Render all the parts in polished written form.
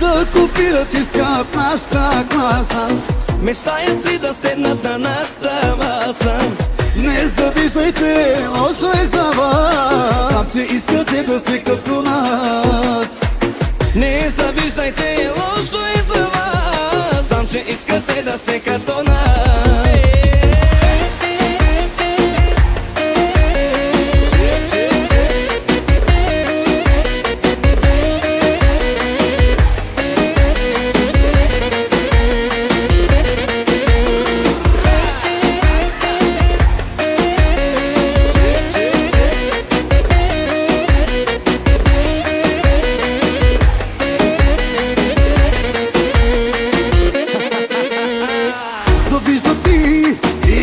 Да копират искат нашата класа, мечтаят си да седнат на нашата маса. не завиждайте, лошо е за вас. Знам, че искате да сте като нас. Не завиждайте, лошо е за вас. Знам, че искате да сте като нас.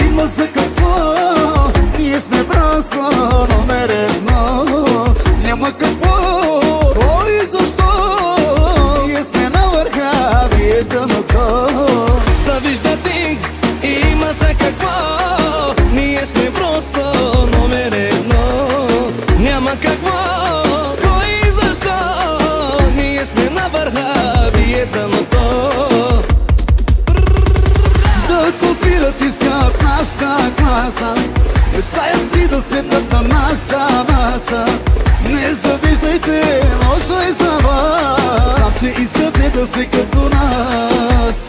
Има за какво, ние сме братство номер едно. Няма какво, кой и защо, ние сме на върха, вие дъното. Завиждате, има за какво, ние сме просто номер едно. Няма какво, кой и защо, ние сме на върха, вие дъното. Искат нашата класа, мечтаят си да седнат на нашата маса. Не завиждайте, лошо е за вас. Знам, че искате да сте като нас.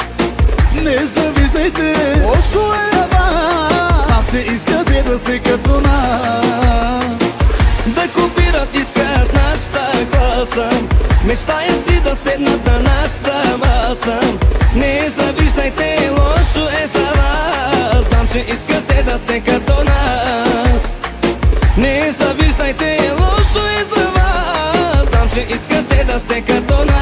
Не завиждайте, лошо е за вас. Знам, че искате да сте като нас. Да копират искат нашата класа, мечтаят си да седнат на нашата маса. Не завиждайте, лошо е за вас. Знам, че искате да сте като нас. Не завиждайте, лошо е за вас. Знам, че искате да сте като нас.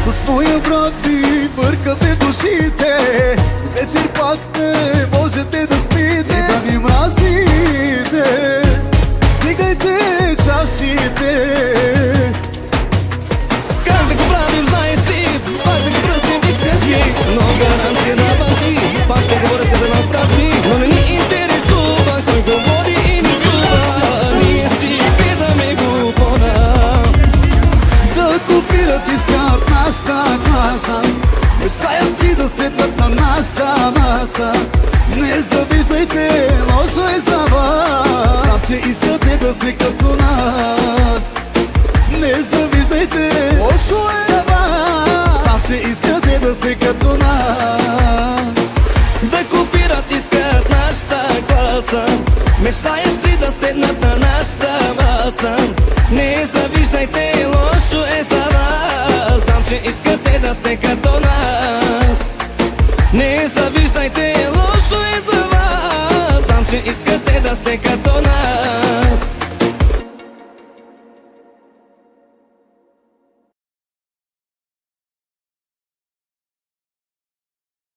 С моя брат ви бъркаме душите, вечер пак не можете да спите. И да ни мразите, дигайте чашите. Как да го правим, знаеш ти, пак да го бръснем, искаш ли? Но гаранция давам ти, пак ще говорите за нас, брат ми. Но не ни интересува кой говори и ни чува, ние си гледаме глупона. Да копират искат нашата класа, мечтаят си да седнат на нашата маса. Не завиждайте, лошо е за вас. Знам, че искате да сте като нас. Не завиждайте, лошо е за вас. Знам, че искате да сте като нас. Да копират искат нашата класа, мечтаят си да седнат на нашата маса. Не завиждайте, лошо е за вас. Знам, че искате да сте като нас. Не завиждайте, лошо е за вас. Знам, че искате да сте като